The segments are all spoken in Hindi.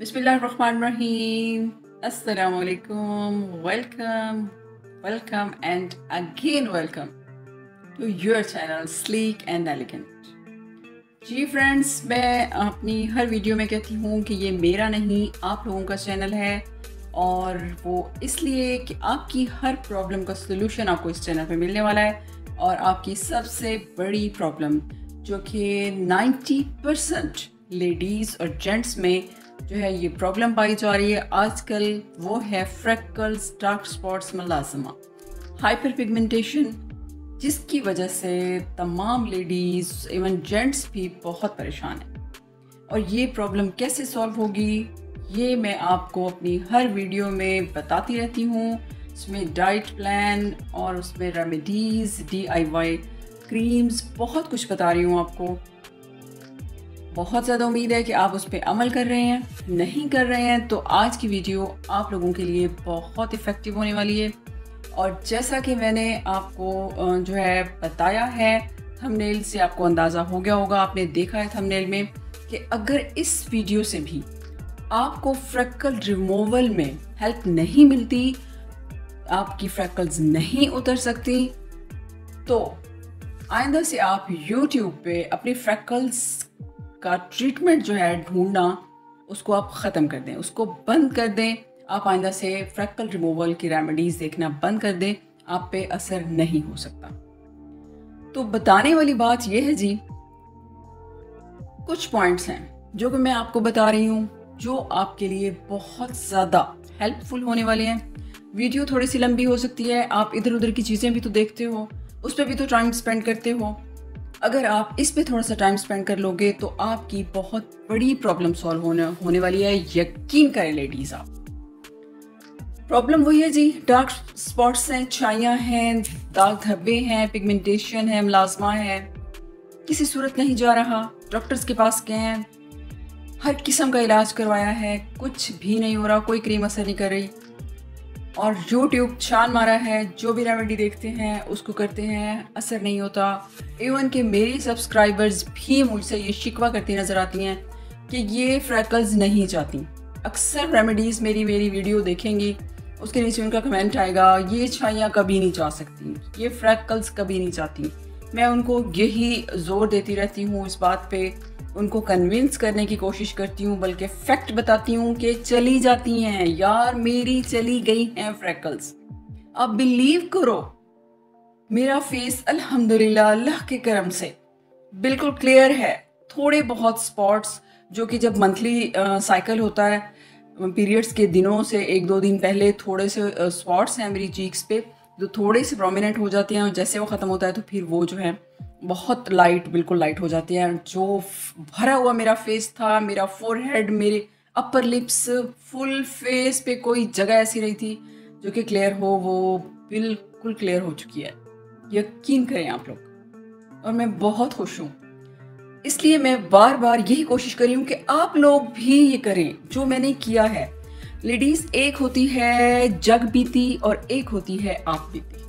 Bismillahirrahmanirrahim. Assalamu alaikum. Welcome and again welcome to your channel Sleek and Elegant. जी फ्रेंड्स, मैं अपनी हर वीडियो में कहती हूँ कि ये मेरा नहीं आप लोगों का चैनल है, और वो इसलिए कि आपकी हर प्रॉब्लम का सलूशन आपको इस चैनल पे मिलने वाला है। और आपकी सबसे बड़ी प्रॉब्लम जो कि 90% लेडीज़ और जेंट्स में जो है ये प्रॉब्लम पाई जा रही है आजकल, वो है freckles, dark spots, melasma, hyper pigmentation, जिसकी वजह से तमाम लेडीज़ इवन जेंट्स भी बहुत परेशान हैं। और ये प्रॉब्लम कैसे सॉल्व होगी ये मैं आपको अपनी हर वीडियो में बताती रहती हूँ। उसमें डाइट प्लान और उसमें रेमेडीज़, DIY क्रीम्स, बहुत कुछ बता रही हूँ आपको। बहुत ज़्यादा उम्मीद है कि आप उस पर अमल कर रहे हैं। नहीं कर रहे हैं तो आज की वीडियो आप लोगों के लिए बहुत इफ़ेक्टिव होने वाली है। और जैसा कि मैंने आपको जो है बताया है, थंबनेल से आपको अंदाज़ा हो गया होगा, आपने देखा है थंबनेल में कि अगर इस वीडियो से भी आपको फ्रेकल रिमूवल में हेल्प नहीं मिलती, आपकी फ्रेकल्स नहीं उतर सकती, तो आइंदा से आप YouTube पे अपने फ्रेकल्स का ट्रीटमेंट जो है ढूंढना, उसको आप ख़त्म कर दें, उसको बंद कर दें। आप आइंदा से फ्रेकल रिमूवल की रेमेडीज़ देखना बंद कर दें, आप पे असर नहीं हो सकता। तो बताने वाली बात यह है जी, कुछ पॉइंट्स हैं जो कि मैं आपको बता रही हूँ जो आपके लिए बहुत ज़्यादा हेल्पफुल होने वाले हैं। वीडियो थोड़ी सी लंबी हो सकती है, आप इधर उधर की चीज़ें भी तो देखते हो, उस पर भी तो टाइम स्पेंड करते हो। अगर आप इस पे थोड़ा सा टाइम स्पेंड कर लोगे तो आपकी बहुत बड़ी प्रॉब्लम सॉल्व होने वाली है, यकीन करें लेडीज़। आप प्रॉब्लम वही है जी, डार्क स्पॉट्स हैं, छाइयाँ हैं, दाग धब्बे हैं, पिगमेंटेशन है, मलाज़मा है, किसी सूरत नहीं जा रहा, डॉक्टर्स के पास गए हैं, हर किस्म का इलाज करवाया है, कुछ भी नहीं हो रहा, कोई क्रीम असर नहीं कर रही। और YouTube छान मारा है, जो भी रेमेडी देखते हैं उसको करते हैं, असर नहीं होता। इवन कि मेरी सब्सक्राइबर्स भी मुझसे ये शिकवा करती नज़र आती हैं कि ये फ्रेकल्स नहीं चाहती। अक्सर रेमेडीज़ मेरी वीडियो देखेंगी, उसके नीचे उनका कमेंट आएगा, ये छाइयाँ कभी नहीं चाह सकती, ये फ्रेकल्स कभी नहीं चाहती। मैं उनको यही ज़ोर देती रहती हूँ इस बात पे, उनको कन्विंस करने की कोशिश करती हूँ, बल्कि फैक्ट बताती हूँ कि चली जाती हैं यार, मेरी चली गई हैं फ्रेकल्स। अब बिलीव करो, मेरा फेस अल्हम्दुलिल्लाह अल्लाह के करम से बिल्कुल क्लियर है। थोड़े बहुत स्पॉट्स जो कि जब मंथली साइकिल होता है, पीरियड्स के दिनों से 1-2 दिन पहले थोड़े से स्पॉट्स हैं मेरी चीक्स पे, जो थोड़े से प्रोमिनेंट हो जाते हैं, और जैसे वो ख़त्म होता है तो फिर वो जो है बहुत लाइट, बिल्कुल लाइट हो जाती हैं। जो भरा हुआ मेरा फेस था, मेरा फोरहेड, मेरे अपर लिप्स, फुल फेस पे कोई जगह ऐसी नहीं थी जो कि क्लियर हो, वो बिल्कुल क्लियर हो चुकी है, यकीन करें आप लोग। और मैं बहुत खुश हूँ, इसलिए मैं बार बार यही कोशिश कर रही हूँ कि आप लोग भी ये करें जो मैंने किया है। लेडीज़, एक होती है जग बीती और एक होती है आप बीती।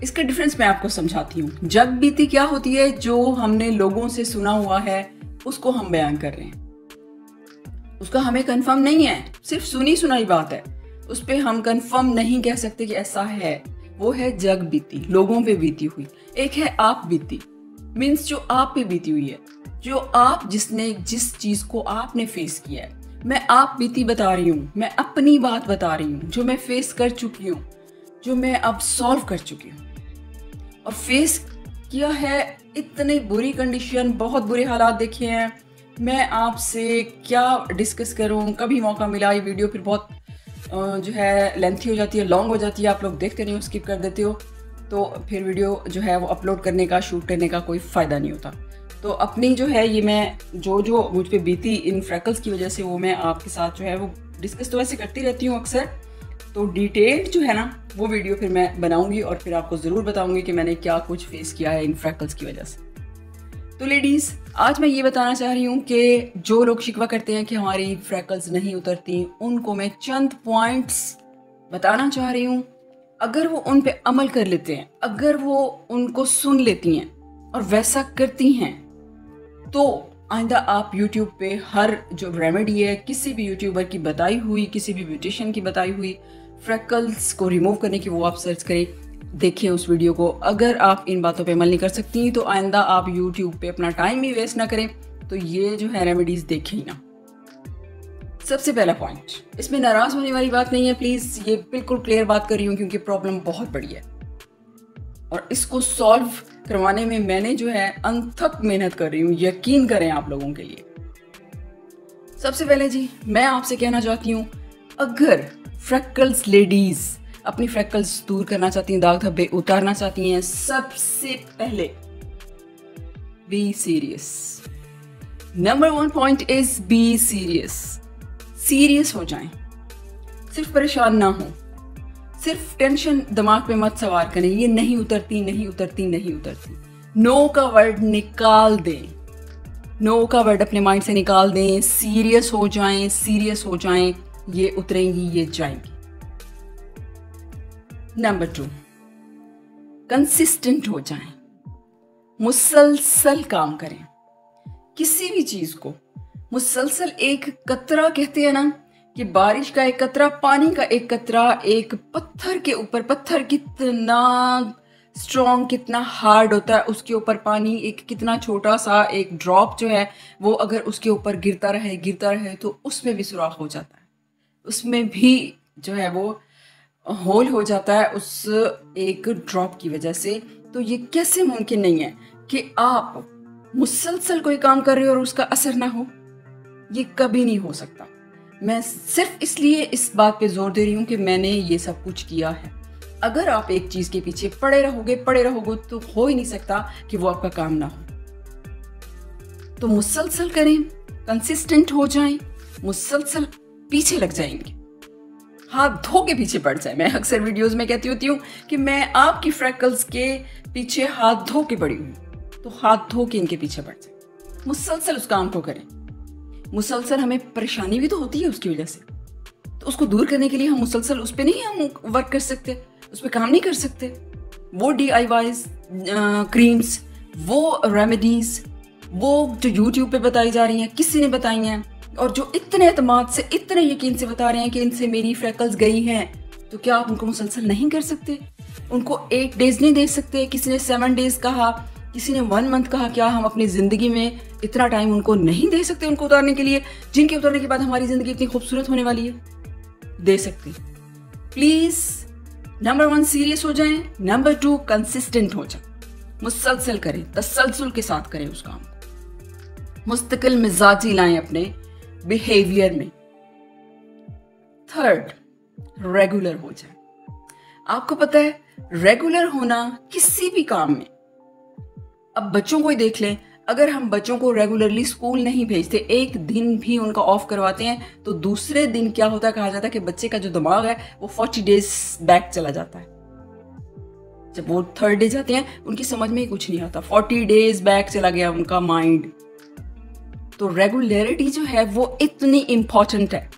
इसका डिफरेंस मैं आपको समझाती हूँ। जग बीती क्या होती है? जो हमने लोगों से सुना हुआ है उसको हम बयान कर रहे हैं, उसका हमें कंफर्म नहीं है, सिर्फ सुनी सुनाई बात है, उस पर हम कंफर्म नहीं कह सकते कि ऐसा है। वो है जग बीती, लोगों पे बीती हुई। एक है आप बीती, मीन्स जो आप पे बीती हुई है, जो आप जिस चीज को आपने फेस किया है। मैं आप बीती बता रही हूँ, मैं अपनी बात बता रही हूँ, जो मैं फेस कर चुकी हूँ, जो मैं अब सॉल्व कर चुकी हूँ और फेस किया है। इतनी बुरी कंडीशन, बहुत बुरे हालात देखे हैं। मैं आपसे क्या डिस्कस करूं, कभी मौका मिला ये वीडियो फिर बहुत जो है लेंथी हो जाती है, लॉन्ग हो जाती है, आप लोग देखते नहीं हो, स्किप कर देते हो, तो फिर वीडियो जो है वो अपलोड करने का, शूट करने का कोई फ़ायदा नहीं होता। तो अपनी जो है ये मैं जो मुझ पे बीती इन फ्रेकल्स की वजह से, वो मैं आपके साथ जो है वो डिस्कस तो वैसे करती रहती हूँ अक्सर, तो डिटेल्ड जो है ना वो वीडियो फिर मैं बनाऊंगी और फिर आपको ज़रूर बताऊंगी कि मैंने क्या कुछ फेस किया है इन फ्रेकल्स की वजह से। तो लेडीज़, आज मैं ये बताना चाह रही हूँ कि जो लोग शिकवा करते हैं कि हमारी फ्रेकल्स नहीं उतरती, उनको मैं चंद पॉइंट्स बताना चाह रही हूँ। अगर वो उन पे अमल कर लेते हैं, अगर वो उनको सुन लेती हैं और वैसा करती हैं, तो आइंदा आप YouTube पे हर जो रेमेडी है किसी भी यूट्यूबर की बताई हुई, किसी भी ब्यूटिशियन की बताई हुई फ्रेकल्स को रिमूव करने की, वो आप सर्च करें, देखिए उस वीडियो को। अगर आप इन बातों पे अमल नहीं कर सकती तो आइंदा आप YouTube पे अपना टाइम भी वेस्ट ना करें, तो ये जो है रेमेडीज देखें ही ना। सबसे पहला पॉइंट, इसमें नाराज होने वाली बात नहीं है प्लीज, ये बिल्कुल क्लियर बात कर रही हूँ क्योंकि प्रॉब्लम बहुत बड़ी है और इसको सॉल्व करवाने में मैंने जो है अनथक मेहनत कर रही हूँ, यकीन करें आप लोगों के लिए। सबसे पहले जी मैं आपसे कहना चाहती हूँ, अगर फ्रेकल्स लेडीज अपनी फ्रेकल्स दूर करना चाहती हैं, दाग धब्बे उतारना चाहती हैं, सबसे पहले be serious. Number 1 point is be serious. Serious हो जाएं, सिर्फ परेशान ना हो, सिर्फ टेंशन दिमाग पे मत सवार करें, ये नहीं उतरती नहीं उतरती नहीं उतरती। नो का वर्ड निकाल दें, नो का वर्ड अपने माइंड से निकाल दें, सीरियस हो जाएं, सीरियस हो जाएं, ये उतरेंगी, ये जाएंगी। नंबर 2, कंसिस्टेंट हो जाएं, मुसलसल काम करें, किसी भी चीज को मुसलसल। एक कतरा कहते हैं ना कि बारिश का एक कतरा, पानी का एक कतरा एक पत्थर के ऊपर, पत्थर कितना स्ट्रॉन्ग, कितना हार्ड होता है, उसके ऊपर पानी एक कितना छोटा सा एक ड्रॉप जो है वो अगर उसके ऊपर गिरता रहे तो उसमें भी सुराख हो जाता है, उसमें भी जो है वो होल हो जाता है उस एक ड्रॉप की वजह से। तो ये कैसे मुमकिन नहीं है कि आप मुसलसल कोई काम कर रहे हो और उसका असर ना हो? ये कभी नहीं हो सकता। मैं सिर्फ इसलिए इस बात पे जोर दे रही हूँ कि मैंने ये सब कुछ किया है। अगर आप एक चीज के पीछे पड़े रहोगे तो हो ही नहीं सकता कि वो आपका काम ना हो। तो मुसलसल करें, कंसिस्टेंट हो जाएं, मुसलसल पीछे लग जाएंगे, हाथ धो के पीछे पड़ जाए। मैं अक्सर वीडियोस में कहती होती हूँ कि मैं आपकी फ्रेकल्स के पीछे हाथ धो के पड़ी हूँ, तो हाथ धो के इनके पीछे पड़ जाए। मुसलसल उस काम को करें। मुसलसल हमें परेशानी भी तो होती है उसकी वजह से, तो उसको दूर करने के लिए हम मुसलसल उस पर नहीं हम वर्क कर सकते, उस पर काम नहीं कर सकते। वो DIYs क्रीम्स, वो रेमेडीज, वो जो YouTube पे बताई जा रही हैं, किसी ने बताई हैं और जो इतने एतमाद से, इतने यकीन से बता रहे हैं कि इनसे मेरी फ्रेकल्स गई हैं, तो क्या आप उनको मुसलसल नहीं कर सकते? उनको 8 डेज नहीं दे सकते? किसी ने 7 डेज कहा, किसी ने 1 मंथ कहा। क्या हम अपनी ज़िंदगी में इतना टाइम उनको नहीं दे सकते उनको उतारने के लिए, जिनके उतारने के बाद हमारी ज़िंदगी इतनी खूबसूरत होने वाली है? दे सकते। प्लीज़ नंबर 1 सीरियस हो जाएं, नंबर 2 कंसिस्टेंट हो जाएं, मुसलसल करें, तसलसल के साथ करें उस काम को, मुस्तकिल मिजाजी लाएं अपने बिहेवियर में। 3, रेगुलर हो जाए। आपको पता है रेगुलर होना किसी भी काम में, अब बच्चों को ही देख लें, अगर हम बच्चों को रेगुलरली स्कूल नहीं भेजते, एक दिन भी उनका ऑफ करवाते हैं, तो दूसरे दिन क्या होता है, कहा जाता है कि बच्चे का जो दिमाग है वो 40 डेज बैक चला जाता है। जब वो 3rd डे जाते हैं उनकी समझ में ही कुछ नहीं आता, 40 डेज बैक चला गया उनका माइंड। तो रेगुलरिटी जो है वो इतनी इंपॉर्टेंट है।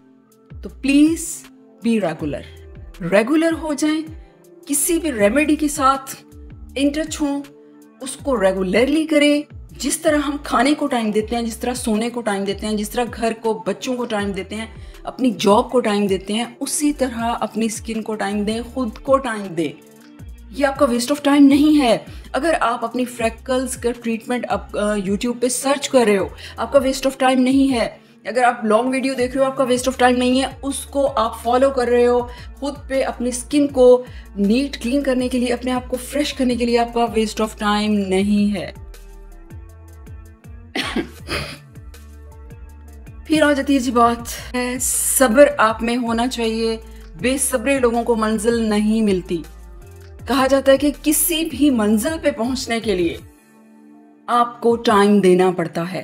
तो प्लीज बी रेगुलर, रेगुलर हो जाएं, किसी भी रेमेडी के साथ इन टच हों, उसको रेगुलरली करें। जिस तरह हम खाने को टाइम देते हैं, जिस तरह सोने को टाइम देते हैं, जिस तरह घर को, बच्चों को टाइम देते हैं, अपनी जॉब को टाइम देते हैं, उसी तरह अपनी स्किन को टाइम दें, खुद को टाइम दें। ये आपका वेस्ट ऑफ टाइम नहीं है। अगर आप अपनी फ्रेकल्स का ट्रीटमेंट आप YouTube पे सर्च कर रहे हो, आपका वेस्ट ऑफ टाइम नहीं है। अगर आप लॉन्ग वीडियो देख रहे हो, आपका वेस्ट ऑफ टाइम नहीं है। उसको आप फॉलो कर रहे हो खुद पे, अपनी स्किन को नीट क्लीन करने के लिए, अपने आप को फ्रेश करने के लिए, आपका वेस्ट ऑफ टाइम नहीं है। फिर आ जाती है जी बात है, सब्र आप में होना चाहिए। बेसब्रे लोगों को मंजिल नहीं मिलती। कहा जाता है कि किसी भी मंजिल पे पहुंचने के लिए आपको टाइम देना पड़ता है।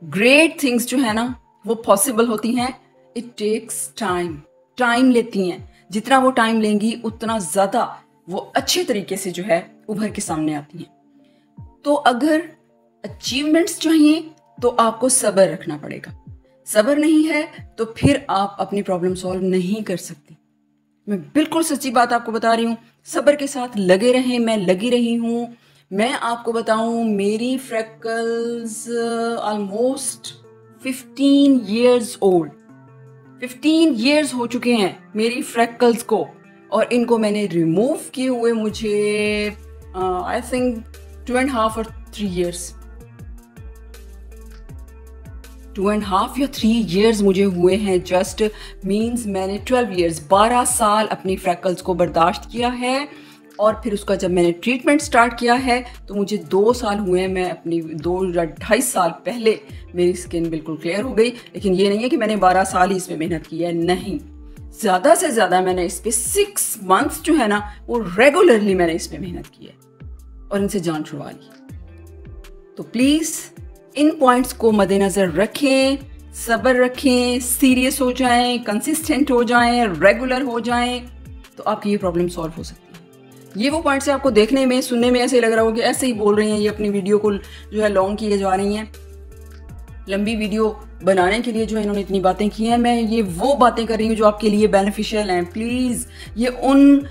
ग्रेट थिंग्स जो है ना वो पॉसिबल होती हैं, इट टेक्स टाइम, टाइम लेती हैं। जितना वो टाइम लेंगी उतना ज्यादा वो अच्छे तरीके से जो है उभर के सामने आती हैं। तो अगर अचीवमेंट्स चाहिए तो आपको सब्र रखना पड़ेगा। सब्र नहीं है तो फिर आप अपनी प्रॉब्लम सॉल्व नहीं कर सकते। मैं बिल्कुल सच्ची बात आपको बता रही हूँ, सब्र के साथ लगे रहें। मैं लगी रही हूँ, मैं आपको बताऊं, मेरी freckles almost 15 years old, 15 years हो चुके हैं मेरी फ्रेकल्स को, और इनको मैंने रिमूव किए हुए मुझे आई थिंक 2.5 और 3 years, 2.5 या 3 years मुझे हुए हैं। जस्ट मीन्स मैंने 12 years, 12 साल अपनी फ्रेकल्स को बर्दाश्त किया है। और फिर उसका जब मैंने ट्रीटमेंट स्टार्ट किया है तो मुझे 2 साल हुए हैं। मैं अपनी 2 या 2.5 साल पहले मेरी स्किन बिल्कुल क्लियर हो गई। लेकिन ये नहीं है कि मैंने 12 साल ही इस पर मेहनत की है, नहीं, ज़्यादा से ज़्यादा मैंने इस पर 6 months जो है ना वो रेगुलरली मैंने इस पर मेहनत की है और इनसे जान छुड़वा ली। तो प्लीज़ इन पॉइंट्स को मद्देनज़र रखें, सब्र रखें, सीरियस हो जाएं, कंसिस्टेंट हो जाएं, रेगुलर हो जाएं, तो आपकी ये प्रॉब्लम सॉल्व हो सकती है। ये वो पॉइंट्स है, आपको देखने में सुनने में ऐसे लग रहा हो कि ऐसे ही बोल रही हैं, ये अपनी वीडियो को जो है लॉन्ग किए जा रही हैं, लंबी वीडियो बनाने के लिए जो है इन्होंने इतनी बातें की हैं। मैं ये वो बातें कर रही हूँ जो आपके लिए बेनिफिशियल हैं। प्लीज़ ये उन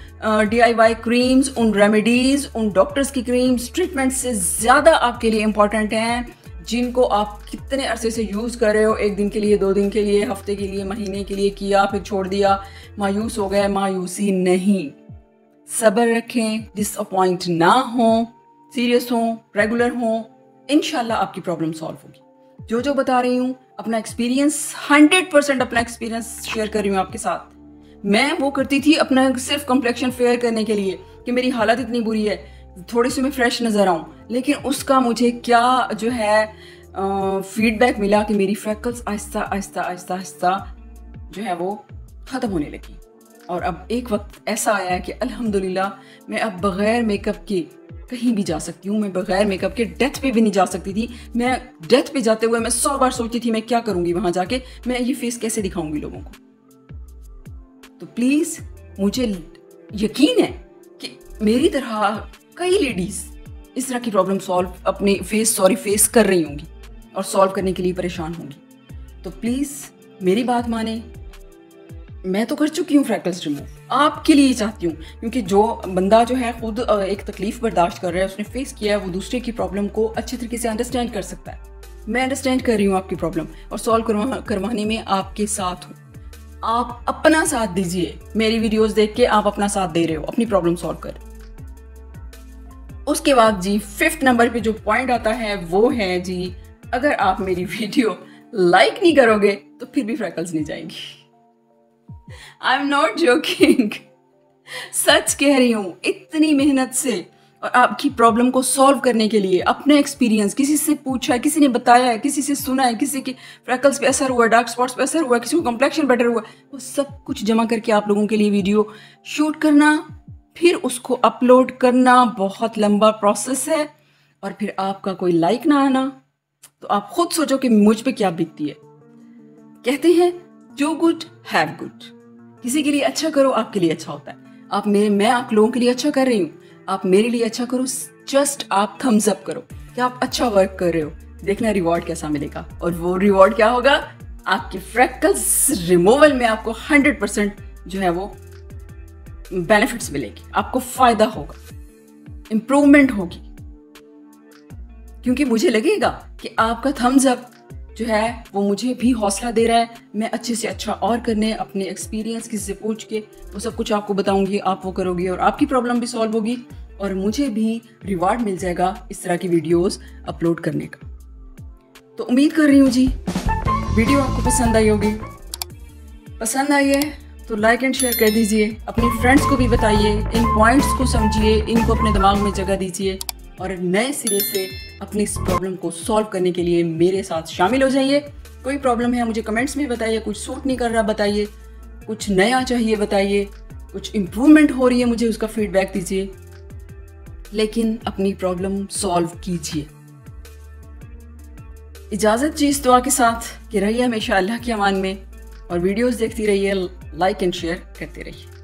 DIY क्रीम्स, उन रेमेडीज़, उन डॉक्टर्स की क्रीम्स, ट्रीटमेंट से ज़्यादा आपके लिए इम्पॉर्टेंट हैं, जिनको आप कितने अरसे से यूज़ कर रहे हो, 1 दिन के लिए, 2 दिन के लिए, हफ्ते के लिए, महीने के लिए किया, फिर छोड़ दिया, मायूस हो गए। मायूसी नहीं, सब्र रखें, डिसअपॉइंट ना हो, सीरियस हो, रेगुलर हो, इंशाल्लाह आपकी प्रॉब्लम सॉल्व होगी। जो बता रही हूँ अपना एक्सपीरियंस, 100% अपना एक्सपीरियंस शेयर कर रही हूँ आपके साथ। मैं वो करती थी अपना सिर्फ कम्प्लेक्शन फेयर करने के लिए कि मेरी हालत इतनी बुरी है, थोड़ी सी मैं फ्रेश नज़र आऊँ, लेकिन उसका मुझे क्या जो है फीडबैक मिला कि मेरी फ्रेकल्स आहिस्ता आहिस्ता आहिस्ता आहिस्ता जो है वो ख़त्म होने लगी। और अब एक वक्त ऐसा आया है कि अल्हम्दुलिल्लाह मैं अब बग़ैर मेकअप के कहीं भी जा सकती हूँ। मैं बग़ैर मेकअप के डेथ पे भी नहीं जा सकती थी। मैं डेथ पे जाते हुए मैं 100 बार सोचती थी मैं क्या करूँगी वहाँ जाके, मैं ये फेस कैसे दिखाऊंगी लोगों को। तो प्लीज़ मुझे यकीन है कि मेरी तरह कई लेडीज़ इस तरह की प्रॉब्लम फेस कर रही होंगी और सॉल्व करने के लिए परेशान होंगी। तो प्लीज़ मेरी बात माने, मैं तो कर चुकी हूँ फ्रेकल्स रिमूव, आपके लिए चाहती हूँ, क्योंकि जो बंदा जो है खुद एक तकलीफ बर्दाश्त कर रहा है, उसने फेस किया है, वो दूसरे की प्रॉब्लम को अच्छे तरीके से अंडरस्टैंड कर सकता है। मैं अंडरस्टैंड कर रही हूँ आपकी प्रॉब्लम और सॉल्व करवाने में आपके साथ हूँ। आप अपना साथ दीजिए, मेरी वीडियोस देख के आप अपना साथ दे रहे हो, अपनी प्रॉब्लम सॉल्व कर। उसके बाद जी 5th नंबर पे जो पॉइंट आता है वो है जी, अगर आप मेरी वीडियो लाइक नहीं करोगे तो फिर भी फ्रेकल्स नहीं जाएंगी। आई एम नॉट जोकिंग, सच कह रही हूँ। इतनी मेहनत से और आपकी प्रॉब्लम को सॉल्व करने के लिए अपने एक्सपीरियंस, किसी से पूछा है, किसी ने बताया है, किसी से सुना है, किसी के फ्रेकल्स पे असर हुआ, डार्क स्पॉट्स पे असर हुआ, किसी को कम्प्लेक्शन बेटर हुआ, वो सब कुछ जमा करके आप लोगों के लिए वीडियो शूट करना, फिर उसको अपलोड करना बहुत लंबा प्रोसेस है। और फिर आपका कोई लाइक ना आना, तो आप खुद सोचो कि मुझ पे क्या बीतती है। कहते हैं डू गुड हैव गुड, किसी के लिए अच्छा करो, आपके लिए अच्छा होता है। मैं आप लोगों के लिए अच्छा कर रही हूँ, आप मेरे लिए अच्छा करो। जस्ट आप थम्स अप करो कि आप अच्छा वर्क कर रहे हो, देखना रिवॉर्ड कैसा मिलेगा। और वो रिवॉर्ड क्या होगा, आपकी फ्रेकल्स रिमूवल में आपको 100% जो है वो बेनिफिट्स मिलेगी, आपको फायदा होगा, इंप्रूवमेंट होगी, क्योंकि मुझे लगेगा कि आपका थम्स अप जो है वो मुझे भी हौसला दे रहा है। मैं अच्छे से अच्छा और करने, अपने एक्सपीरियंस किसी से पूछ के वो सब कुछ आपको बताऊंगी, आप वो करोगे और आपकी प्रॉब्लम भी सॉल्व होगी और मुझे भी रिवार्ड मिल जाएगा इस तरह की वीडियोस अपलोड करने का। तो उम्मीद कर रही हूँ जी वीडियो आपको पसंद आई होगी। पसंद आई है तो लाइक एंड शेयर कर दीजिए, अपने फ्रेंड्स को भी बताइए, इन पॉइंट्स को समझिए, इनको अपने दिमाग में जगह दीजिए और नए सिरे से अपनी इस प्रॉब्लम को सॉल्व करने के लिए मेरे साथ शामिल हो जाइए। कोई प्रॉब्लम है मुझे कमेंट्स में बताइए, कुछ सूट नहीं कर रहा बताइए, कुछ नया चाहिए बताइए, कुछ इम्प्रूवमेंट हो रही है मुझे उसका फीडबैक दीजिए, लेकिन अपनी प्रॉब्लम सॉल्व कीजिए। इजाज़त जी इस दुआ के साथ कि रहिए हमेशा अल्लाह के अमान में और वीडियोस देखती रहिए, लाइक एंड शेयर करते रहिए।